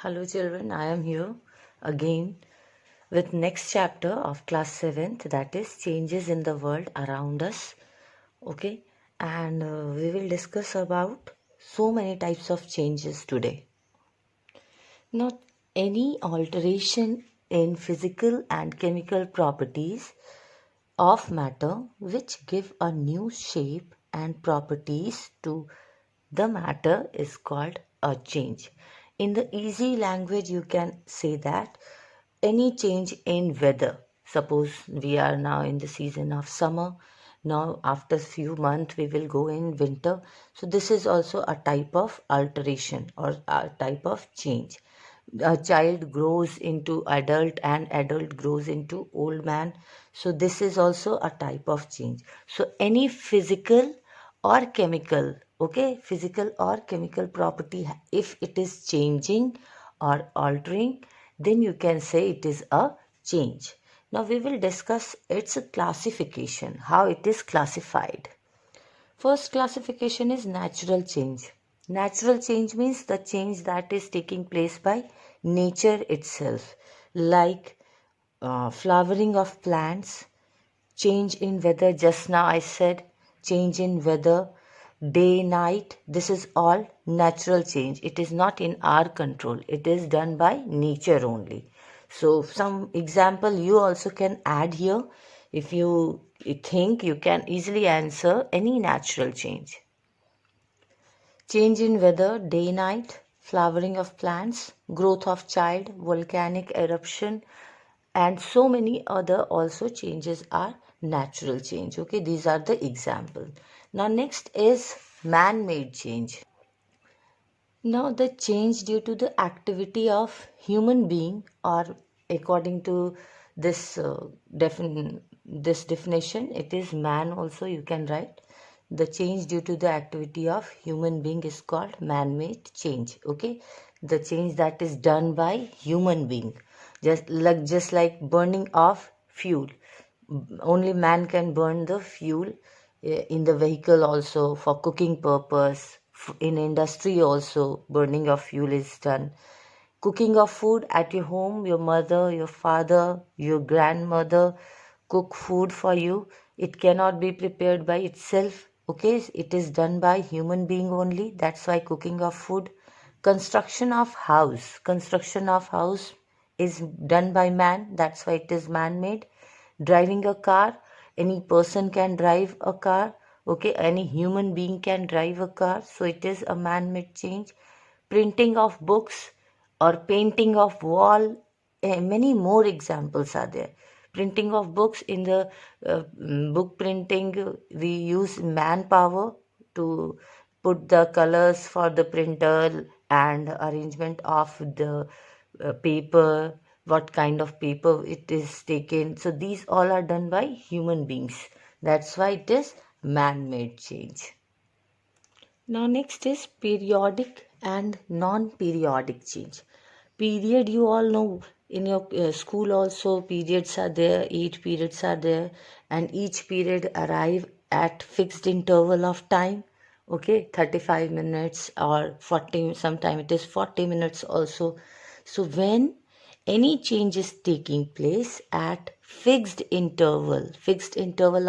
Hello children, I am here again with next chapter of class 7th, that is changes in the world around us. Okay, and we will discuss about so many types of changes today. Now, any alteration in physical and chemical properties of matter which give a new shape and properties to the matter is called a change. In the easy language, you can say that any change in weather. Suppose we are now in the season of summer. Now, after few months, we will go in winter. So, this is also a type of alteration or a type of change. A child grows into adult and adult grows into old man. So, this is also a type of change. So, any physical or chemical, okay, physical or chemical property, if it is changing or altering, then you can say it is a change. Now we will discuss its classification, how it is classified. First classification is natural change. Natural change means the change that is taking place by nature itself, like flowering of plants, change in weather. Just now I said change in weather, day, night. This is all natural change. It is not in our control. It is done by nature only. So some example you also can add here. If you think, you can easily answer any natural change. Change in weather, day, night, flowering of plants, growth of child, volcanic eruption, and so many other also changes are natural change. Okay, these are the example. Now next is man-made change. Now the change due to the activity of human being, or according to this this definition, it is man also, you can write. The change due to the activity of human being is called man-made change. Okay, the change that is done by human being, just like burning of fuel. Only man can burn the fuel in the vehicle, also for cooking purpose. In industry also burning of fuel is done. Cooking of food at your home, your mother, your father, your grandmother cook food for you. It cannot be prepared by itself. Okay, it is done by human being only. That's why cooking of food. Construction of house is done by man. That's why it is man made. Driving a car, any person can drive a car. Okay, any human being can drive a car, so it is a man made change. Printing of books or painting of wall, many more examples are there. Printing of books, in the book printing, we use manpower to put the colors for the printer and arrangement of the paper, what kind of paper it is taken. So these all are done by human beings. That's why it is man-made change. Now next is periodic and non-periodic change. Period, you all know, in your school also periods are there, 8 periods are there, and each period arrive at fixed interval of time. Okay, 35 minutes or 40, sometime it is 40 minutes also. So when any change is taking place at fixed interval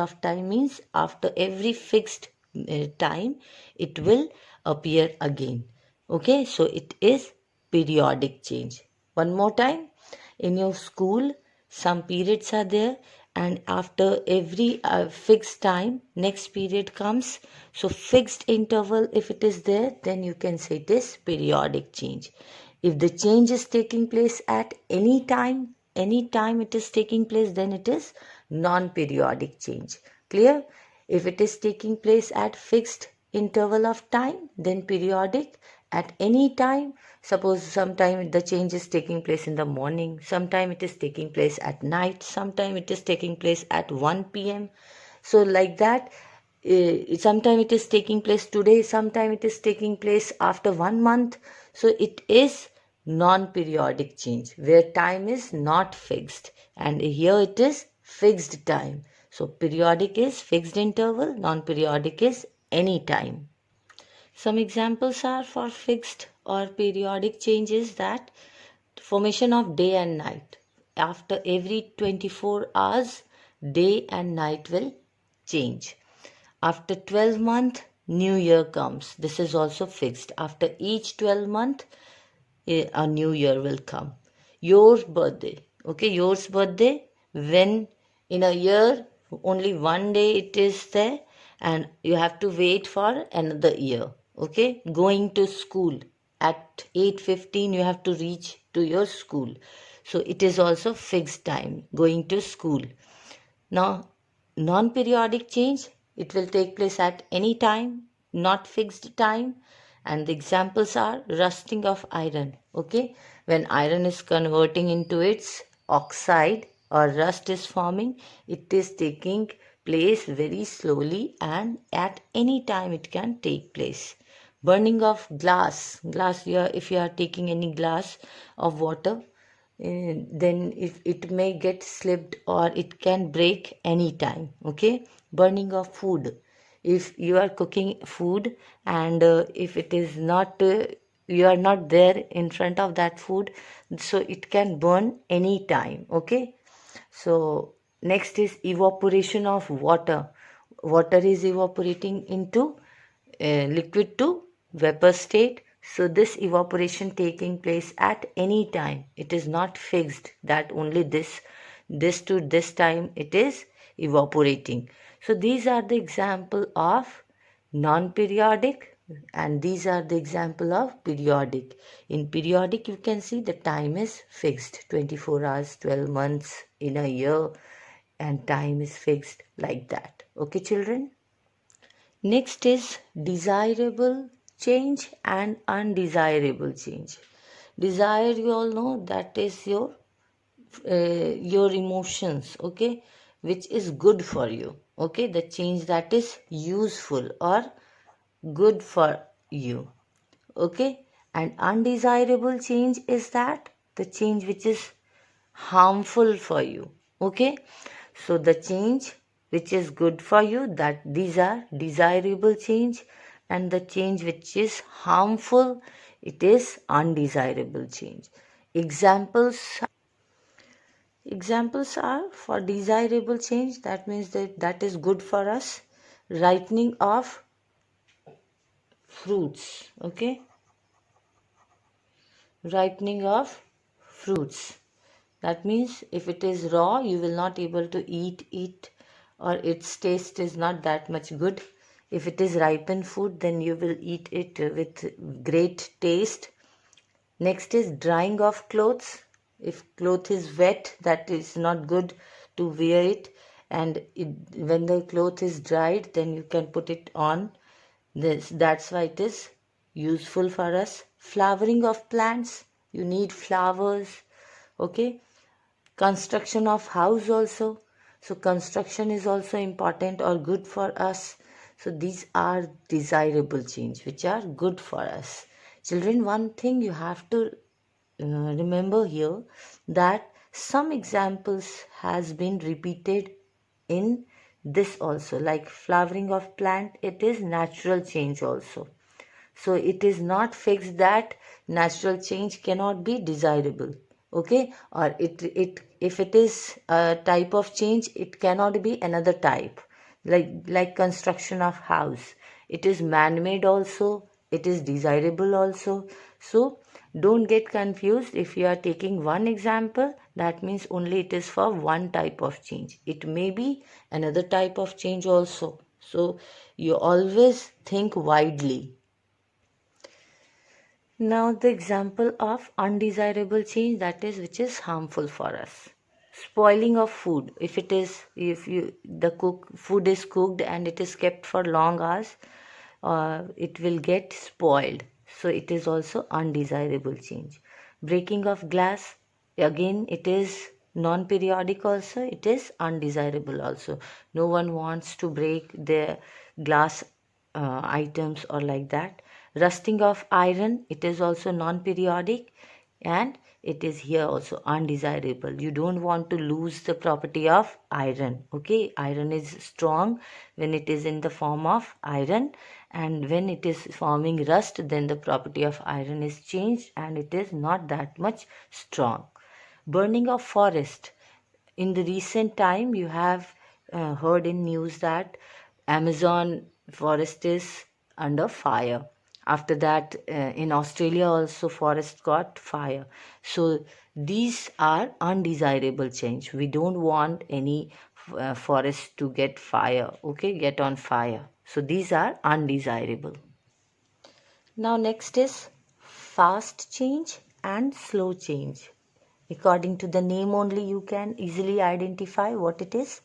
of time means after every fixed time it will appear again. Okay, so it is periodic change. One more time, in your school some periods are there, and after every fixed time next period comes. So fixed interval, if it is there, then you can say it is periodic change. If the change is taking place at any time it is taking place, then it is non-periodic change. Clear? If it is taking place at fixed interval of time, then periodic. At any time, suppose sometime the change is taking place in the morning, sometime it is taking place at night, sometime it is taking place at 1 p.m. So like that, sometime it is taking place today, sometime it is taking place after 1 month. So it is non-periodic change where time is not fixed, and here it is fixed time. So periodic is fixed interval, non-periodic is any time. Some examples are for fixed or periodic change is that formation of day and night. After every 24 hours, day and night will change. After 12 month, new year comes. This is also fixed. After each 12 month, a new year will come. Your birthday, okay, yours birthday, when in a year only one day it is there, and you have to wait for another year. Okay, going to school at 8:15 you have to reach to your school, so it is also fixed time going to school. Now, non-periodic change, it will take place at any time, not fixed time. And the examples are rusting of iron. Okay, when iron is converting into its oxide or rust is forming, it is taking place very slowly and at any time it can take place. Burning of glass, if you are taking any glass of water, then if it may get slipped or it can break anytime. Okay, burning of food, if you are cooking food and if it is not you are not there in front of that food, so it can burn anytime. Okay, so next is evaporation of water. Water is evaporating into liquid to vapor state. So this evaporation taking place at any time. It is not fixed that only this to this time it is evaporating. So these are the example of non-periodic and these are the example of periodic. In periodic you can see the time is fixed, 24 hours, 12 months in a year, and time is fixed like that. Okay children? Next is desirable change and undesirable change. Desire, you all know, that is your emotions, okay, which is good for you. Okay, the change that is useful or good for you. Okay, and undesirable change is that the change which is harmful for you. Okay, so the change which is good for you, that these are desirable change, and the change which is harmful, it is undesirable change. Examples are for desirable change, that means that is good for us. Ripening of fruits. Okay, ripening of fruits, that means if it is raw you will not able to eat it or its taste is not that much good. If it is ripened food then you will eat it with great taste. Next is drying of clothes. If cloth is wet, that is not good to wear it, and when the cloth is dried then you can put it on. That's why it is useful for us. Flowering of plants, you need flowers. Okay, construction of house also, so construction is also important or good for us. So these are desirable change which are good for us. Children, one thing you have to remember here, that some examples has been repeated in this also, like flowering of plant, it is natural change also. So it is not fixed that natural change cannot be desirable. Okay, or it if it is a type of change, it cannot be another type. Like construction of house, it is man-made also, it is desirable also. So don't get confused. If you are taking one example, that means only it is for one type of change. It may be another type of change also. So you always think widely. Now the example of undesirable change, that is which is harmful for us. Spoiling of food. If you the food is cooked and it is kept for long hours, it will get spoiled. So it is also undesirable change. Breaking of glass, again it is non-periodic also, it is undesirable also. No one wants to break their glass items or like that. Rusting of iron, it is also non-periodic. and it is here also undesirable. You don't want to lose the property of iron. Okay, iron is strong when it is in the form of iron, and when it is forming rust, then the property of iron is changed and it is not that much strong. Burning of forest. In the recent time, you have heard in news that Amazon forest is under fire. After that, in Australia also forest got fire. So these are undesirable change. We don't want any forest to get fire, okay, get on fire. So these are undesirable. Now next is fast change and slow change. According to the name only, you can easily identify what it is.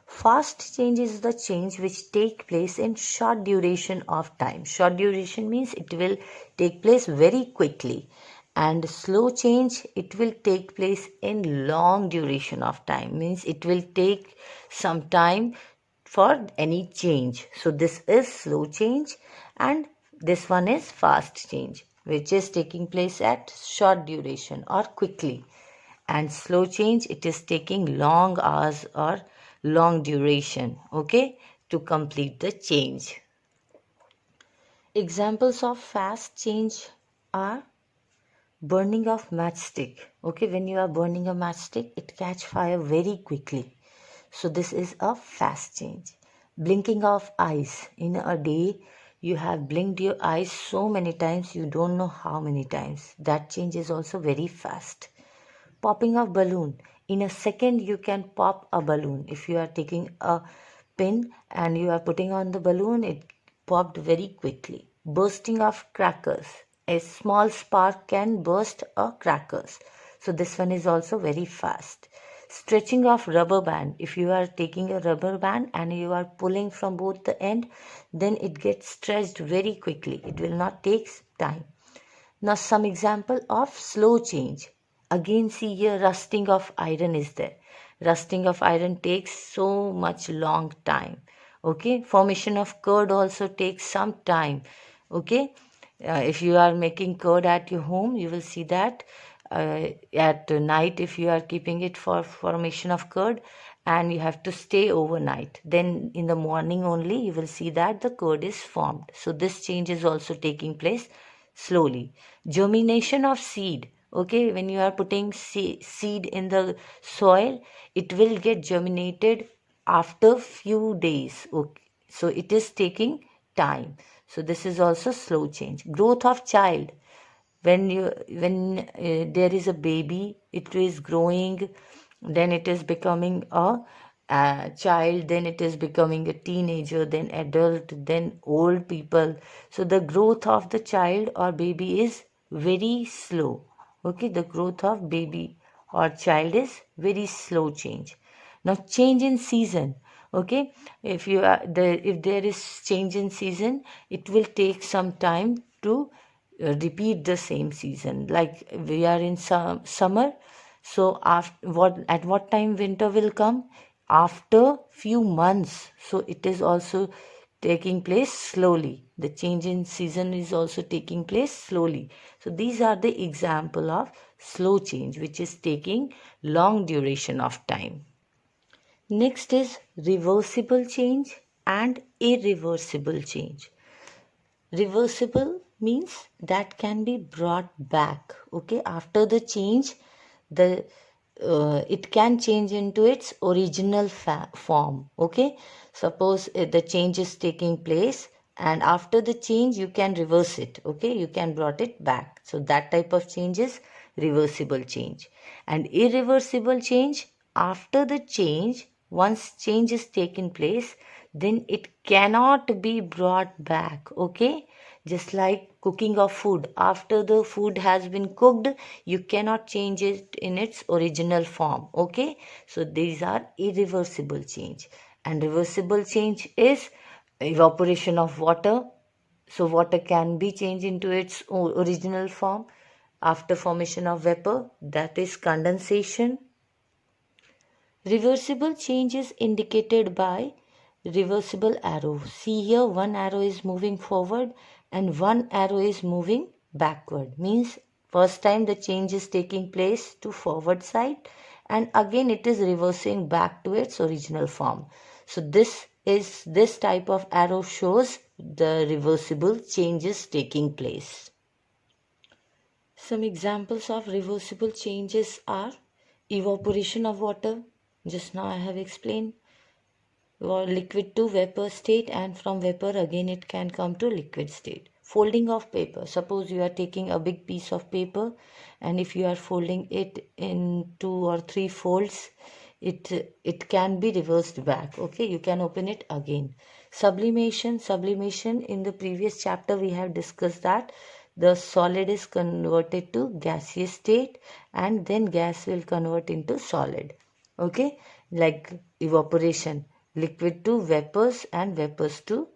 Fast change is the change which take place in short duration of time. Short duration means it will take place very quickly, and slow change, it will take place in long duration of time, means it will take some time for any change. So this is slow change, and this one is fast change, which is taking place at short duration or quickly. And slow change, it is taking long hours or long duration, okay, to complete the change. Examples of fast change are burning of matchstick. Okay, when you are burning a matchstick, it catch fire very quickly. So this is a fast change. Blinking of eyes. In a day, you have blinked your eyes so many times, you don't know how many times. That change is also very fast. Popping of balloon. In a second, you can pop a balloon. If you are taking a pin and you are putting on the balloon, it popped very quickly. Bursting of crackers. A small spark can burst a crackers. So this one is also very fast. Stretching of rubber band. If you are taking a rubber band and you are pulling from both the end, then it gets stretched very quickly. It will not take time. Now some example of slow change. Again, see here, rusting of iron is there. Rusting of iron takes so much long time. Okay, formation of curd also takes some time. Okay, if you are making curd at your home, you will see that at night, if you are keeping it for formation of curd, and you have to stay overnight, then in the morning only you will see that the curd is formed. So this change is also taking place slowly. Germination of seed. Okay, when you are putting seed in the soil, it will get germinated after few days. Okay, so it is taking time. So this is also slow change. Growth of child. When there is a baby, it is growing, then it is becoming a child, then it is becoming a teenager, then adult, then old people. So the growth of the child or baby is very slow. Okay, the growth of baby or child is very slow change. Now change in season. Okay, if there is change in season, it will take some time to repeat the same season. Like we are in summer, so after at what time winter will come? After few months. So it is also taking place slowly. The change in season is also taking place slowly. So these are the example of slow change, which is taking long duration of time. Next is reversible change and irreversible change. Reversible means that can be brought back. Okay, after the change, the it can change into its original form. Okay, suppose the change is taking place, and after the change you can reverse it. Okay, you can brought it back. So that type of change is reversible change. And irreversible change, after the change, once change is taken place, then it cannot be brought back. Okay, just like cooking of food, after the food has been cooked, you cannot change it in its original form. Okay, so these are irreversible change. And reversible change is evaporation of water. So water can be changed into its original form after formation of vapor, that is condensation. Reversible change is indicated by reversible arrow. See here, one arrow is moving forward and one arrow is moving backward. Means First time the change is taking place to forward side, and again it is reversing back to its original form. So this type of arrow shows the reversible changes taking place. Some examples of reversible changes are evaporation of water. Just now I have explained. Liquid to vapor state, and from vapor again it can come to liquid state. Folding of paper. Suppose you are taking a big piece of paper, and if you are folding it in 2 or 3 folds, it can be reversed back. Okay, you can open it again. Sublimation, in the previous chapter we have discussed that the solid is converted to gaseous state, and then gas will convert into solid. Okay, like evaporation, liquid to vapors and vapors to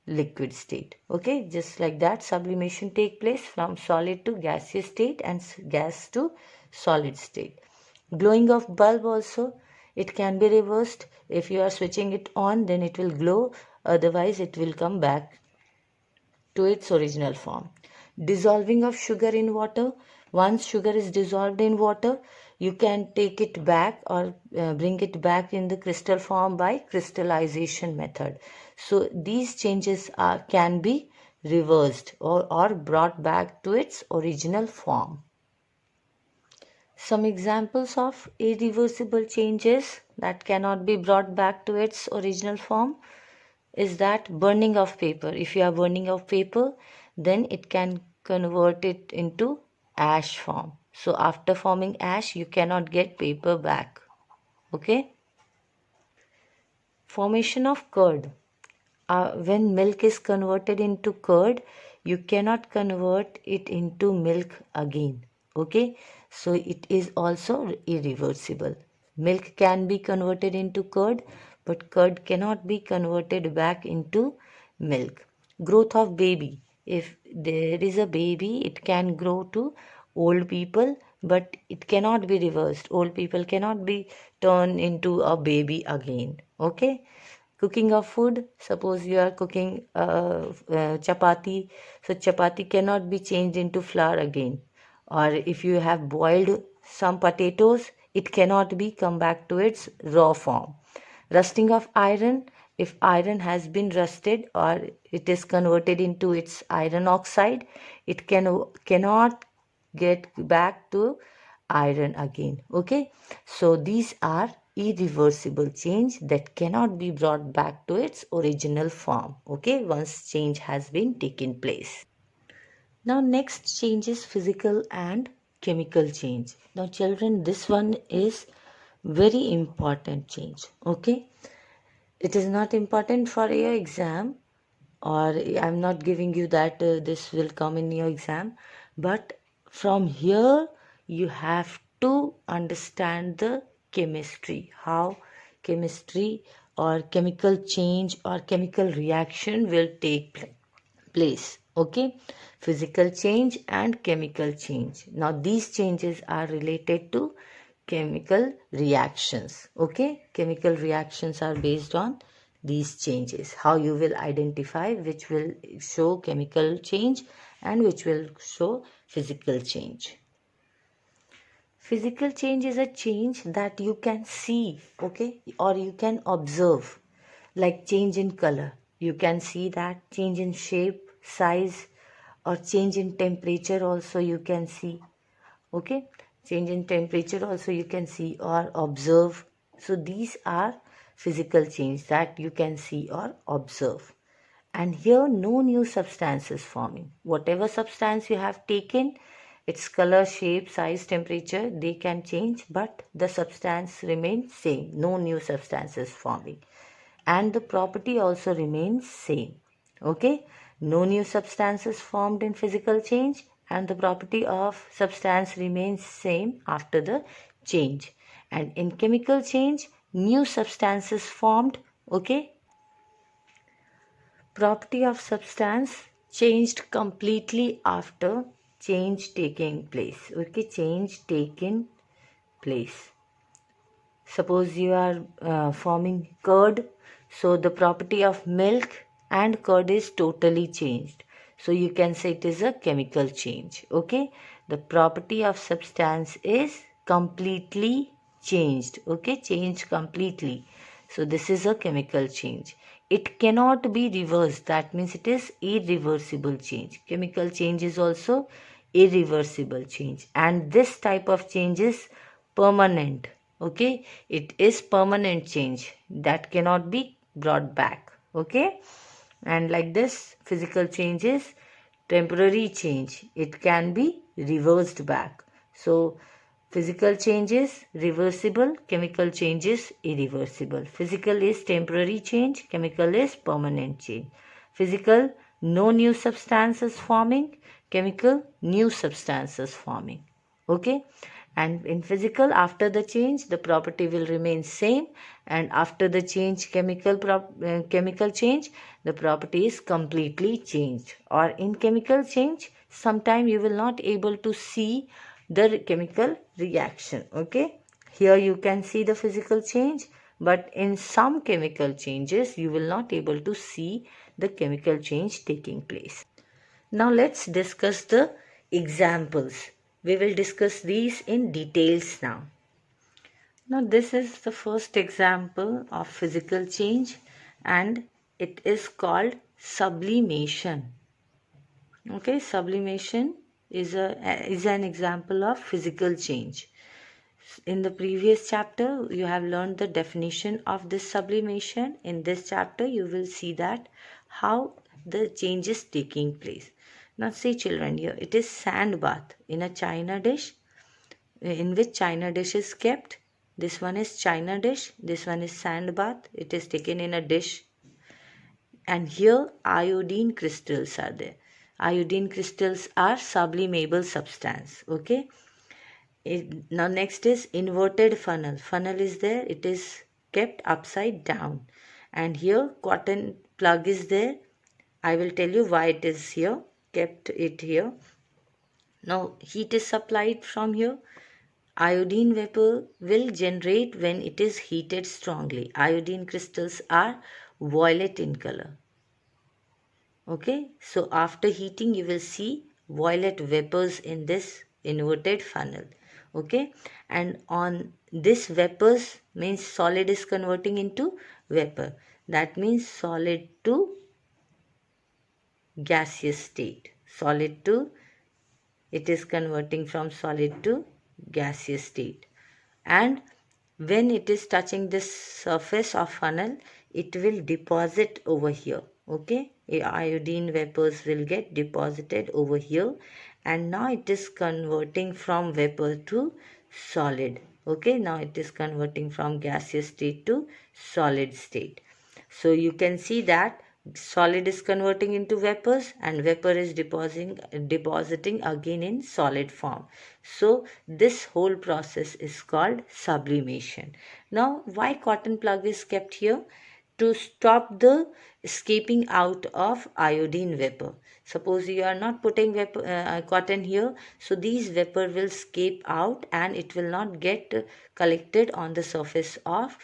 liquid state. Okay, just like that sublimation take place from solid to gaseous state and gas to solid state. Glowing of bulb also, it can be reversed. If you are switching it on, then it will glow, otherwise it will come back to its original form. Dissolving of sugar in water. Once sugar is dissolved in water, you can take it back or bring it back in the crystal form by crystallization method. So these changes can be reversed or brought back to its original form. Some examples of irreversible changes that cannot be brought back to its original form is that burning of paper. If you are burning of paper, then it can convert it into ash form. So after forming ash, you cannot get paper back. Okay. Formation of curd. When milk is converted into curd, you cannot convert it into milk again. Okay. So it is also irreversible. Milk can be converted into curd, but curd cannot be converted back into milk. Growth of baby. If there is a baby, it can grow to old people, but it cannot be reversed. Old people cannot be turned into a baby again. Okay. Cooking of food. Suppose you are cooking chapati, so chapati cannot be changed into flour again. Or if you have boiled some potatoes, it cannot be come back to its raw form. Rusting of iron. If iron has been rusted or it is converted into its iron oxide, it cannot get back to iron again. Okay, so these are irreversible change that cannot be brought back to its original form. Okay, once change has been taken place. Now next change is physical and chemical change. Now children, this one is very important change. Okay, it is not important for your exam, or I'm not giving you that this will come in your exam, but from here you have to understand the chemistry, how chemistry or chemical change or chemical reaction will take place. Okay, physical change and chemical change. Now these changes are related to chemical reactions. Okay, chemical reactions are based on these changes. How you will identify which will show chemical change and which will show physical change. Physical change is a change that you can see, okay, or you can observe, like change in color. You can see that change in shape, size, or change in temperature also you can see. Okay, change in temperature also you can see or observe. So these are physical change that you can see or observe. And here no new substance is forming. Whatever substance you have taken, its color, shape, size, temperature, they can change, but the substance remains same. No new substance is forming. And the property also remains same. Okay, no new substances formed in physical change, and the property of substance remains same after the change. And in chemical change, new substances formed. Okay, property of substance changed completely after change taking place. Okay, change taken place. Suppose you are forming curd, so the property of milk and curd is totally changed. So you can say it is a chemical change. Okay, the property of substance is completely changed. Okay, changed completely. So this is a chemical change. It cannot be reversed. That means it is irreversible change. Chemical change is also irreversible change, and this type of change is permanent. Okay, it is permanent change that cannot be brought back. Okay, and like this, physical change is temporary change. It can be reversed back. So physical change is reversible, chemical change is irreversible. Physical is temporary change, chemical is permanent change. Physical, no new substances forming, chemical, new substances forming. Okay, and in physical, after the change the property will remain same, and after the change, chemical change, the property is completely changed. Or in chemical change, sometime you will not able to see the chemical reaction. Okay, here you can see the physical change, but in some chemical changes you will not able to see the chemical change taking place. Now let's discuss the examples. We will discuss these in details now. Now this is the first example of physical change, and it is called sublimation. Okay, sublimation is an example of physical change. In the previous chapter you have learned the definition of this sublimation. In this chapter you will see that how the change is taking place. Now see children, here it is sand bath in a china dish. In which china dish is kept? This one is china dish, this one is sand bath. It is taken in a dish, and here iodine crystals are there. Iodine crystals are sublimable substance. Okay, now next is inverted funnel. Funnel is there, it is kept upside down, and here cotton plug is there. I will tell you why it is here, kept it here. Now heat is supplied from here. Iodine vapor will generate when it is heated strongly. Iodine crystals are violet in color. Okay, so after heating you will see violet vapors in this inverted funnel. Okay, and on this vapors means solid is converting into vapor. That means solid to gaseous state. Solid to, it is converting from solid to gaseous state. And when it is touching this surface of funnel, it will deposit over here. Okay, iodine vapors will get deposited over here, and now it is converting from vapor to solid. Okay, now it is converting from gaseous state to solid state. So you can see that solid is converting into vapors, and vapor is depositing again in solid form. So this whole process is called sublimation. Now why cotton plug is kept here? To stop the escaping out of iodine vapor. Suppose you are not putting cotton here, so these vapor will escape out and it will not get collected on the surface of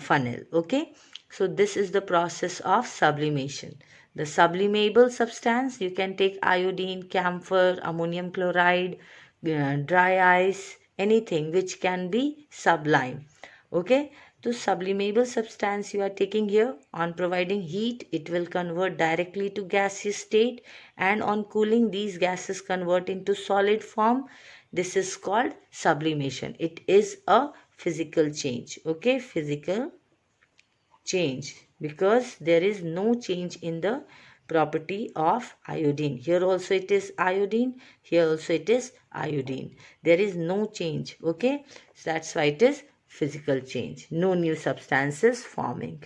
funnel. Okay, so this is the process of sublimation. The sublimable substance, you can take iodine, camphor, ammonium chloride, dry ice, anything which can be sublime. Okay, the sublimable substance you are taking here, on providing heat it will convert directly to gaseous state, and on cooling these gases convert into solid form. This is called sublimation. It is a physical change. Okay, physical change, because there is no change in the property of iodine. Here also it is iodine, here also it is iodine. There is no change. Okay, so that's why it is physical change. No new substances forming.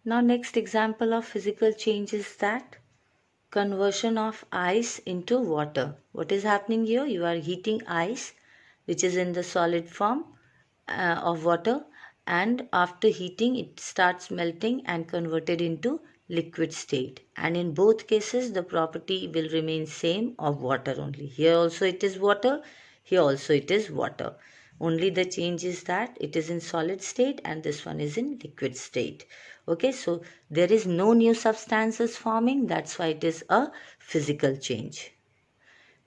Now next example of physical change is that conversion of ice into water. What is happening here? You are heating ice which is in the solid form of water, and after heating it starts melting and converted into liquid state, and in both cases the property will remain same of water only. Here also it is water, here also it is water. Only the change is that it is in solid state and this one is in liquid state. Okay, so there is no new substances forming, that's why it is a physical change.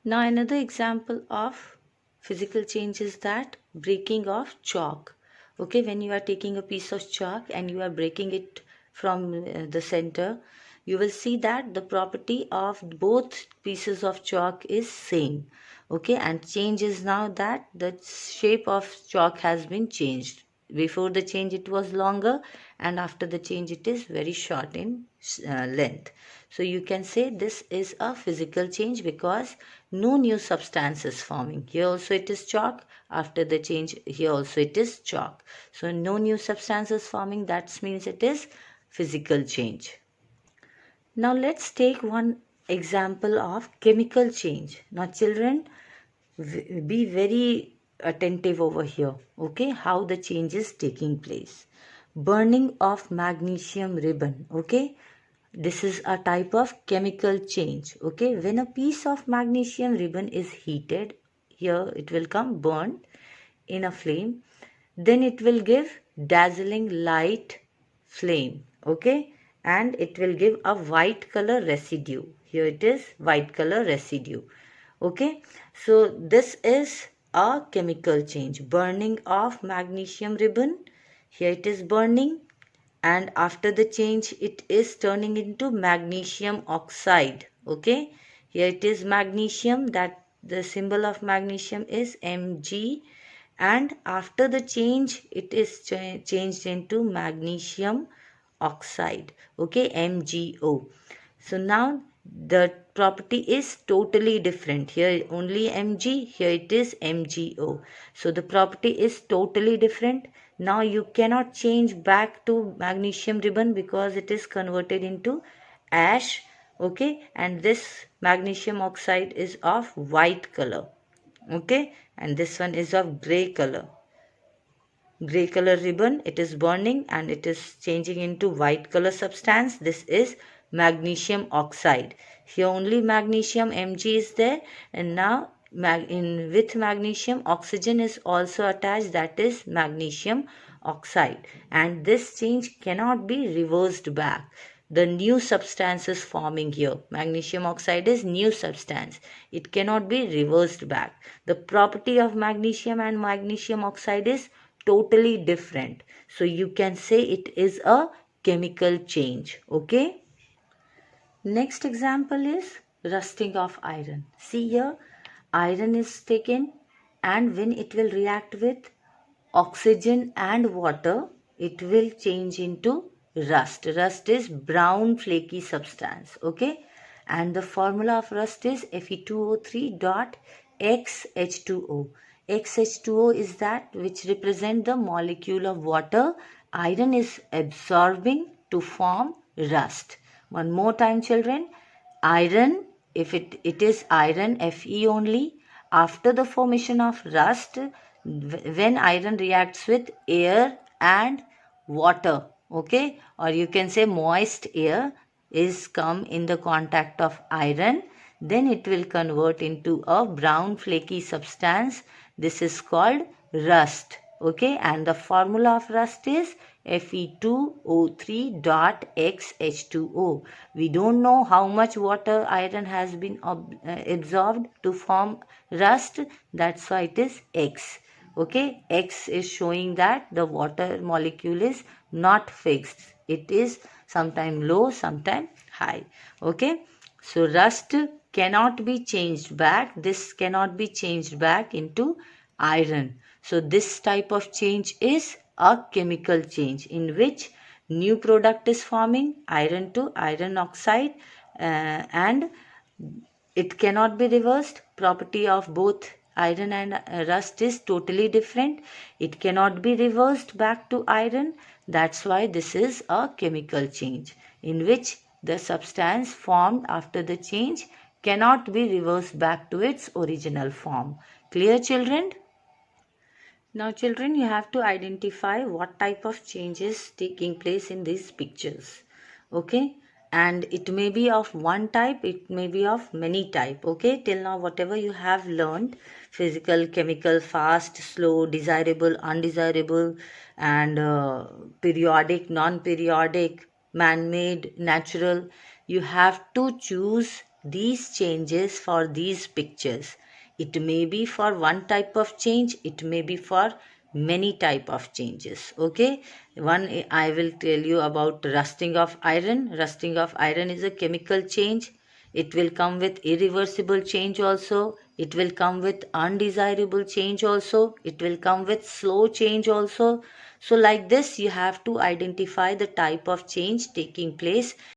Now another example of physical change is that breaking of chalk. Okay, when you are taking a piece of chalk and you are breaking it from the center, you will see that the property of both pieces of chalk is same. Okay, and change is now that the shape of chalk has been changed. Before the change it was longer, and after the change it is very short in length. So you can say this is a physical change because no new substance is forming. Here also it is chalk. After the change, here also it is chalk. So no new substance is forming. That means it is physical change. Now let's take one example of chemical change. Now children, be very attentive over here. Okay, how the change is taking place. Burning of magnesium ribbon. Okay, this is a type of chemical change. Okay, when a piece of magnesium ribbon is heated, here it will come burned in a flame, then it will give dazzling light flame. Okay, and it will give a white color residue. Here it is white color residue. Okay, so this is a chemical change. Burning of magnesium ribbon. Here it is burning, and after the change it is turning into magnesium oxide. Okay, here it is magnesium, that the symbol of magnesium is Mg, and after the change it is changed into magnesium oxide. Okay, MgO. So now the property is totally different. Here only Mg, here it is MgO. So the property is totally different. Now you cannot change back to magnesium ribbon because it is converted into ash. Okay, and this magnesium oxide is of white color. Okay, and this one is of gray color. Gray color ribbon, it is burning and it is changing into white color substance. This is magnesium oxide. Here only magnesium Mg is there, and now with magnesium oxygen is also attached, that is magnesium oxide, and this change cannot be reversed back. The new substance is forming here. Magnesium oxide is new substance. It cannot be reversed back. The property of magnesium and magnesium oxide is totally different. So you can say it is a chemical change. Okay. Next example is rusting of iron. See here, iron is taken, and when it will react with oxygen and water, it will change into rust. Rust is brown flaky substance. Okay, and the formula of rust is Fe2O3.XH2O. XH2O is that which represent the molecule of water iron is absorbing to form rust. One more time children, iron, if it is iron Fe only, after the formation of rust, when iron reacts with air and water, okay, or you can say moist air is come in the contact of iron, then it will convert into a brown flaky substance. This is called rust. Okay, and the formula of rust is Fe2O3.XH2O. We don't know how much water iron has been absorbed to form rust. That's why it is X. Okay, X is showing that the water molecule is not fixed. It is sometime low, sometime high. Okay, so rust cannot be changed back. This cannot be changed back into iron. So this type of change is a chemical change in which new product is forming, iron to iron oxide, and it cannot be reversed. Property of both iron and rust is totally different. It cannot be reversed back to iron. That's why this is a chemical change in which the substance formed after the change cannot be reversed back to its original form. Clear children? Now children, you have to identify what type of changes taking place in these pictures. Okay, and it may be of one type, it may be of many type. Okay, till now whatever you have learned, physical, chemical, fast, slow, desirable, undesirable, and periodic, non-periodic, man-made, natural, you have to choose these changes for these pictures. It may be for one type of change, it may be for many type of changes. Okay, one I will tell you about rusting of iron. Rusting of iron is a chemical change. It will come with irreversible change also, it will come with undesirable change also, it will come with slow change also. So like this you have to identify the type of change taking place